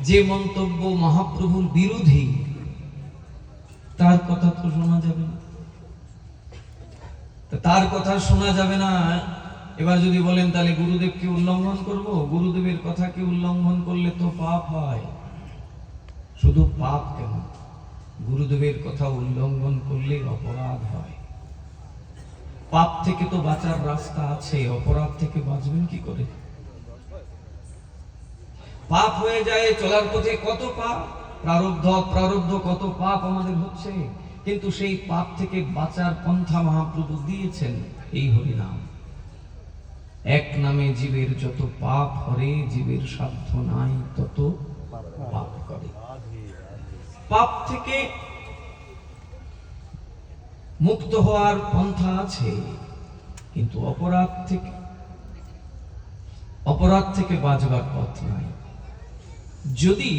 যে মন্তব্য মহাপ্রভুর বিরোধী তার কথা তো শোনা যাবে না, তার কথা শোনা যাবে না। এবার যদি বলেন তাহলে গুরুদেবকে উল্লঙ্ঘন করব, গুরুদেবের কথাকে উল্লঙ্ঘন করলে তো পাপ হয়। শুধু পাপ কেন, গুরুদেবের কথা উল্লঙ্ঘন করলে অপরাধ হয়। পাপ থেকে তো বাঁচার রাস্তা আছে, অপরাধ থেকে বাঁচবেন কি করে? পাপ হয়ে যায় চলার পথে, কত পাপ, প্রারব্ধ কত পাপ আমাদের হচ্ছে, কিন্তু সেই পাপ থেকে বাঁচার পন্থা মহাপ্রভু দিয়েছেন এই হরিনাম। এক নামে জীবের যত পাপ হরে, জীবের সাধ্য নাই তত পাপ করে। পাপ থেকে মুক্ত হওয়ার পন্থা আছে, কিন্তু অপরাধ থেকে বাঁচবার পথ নাই। যদি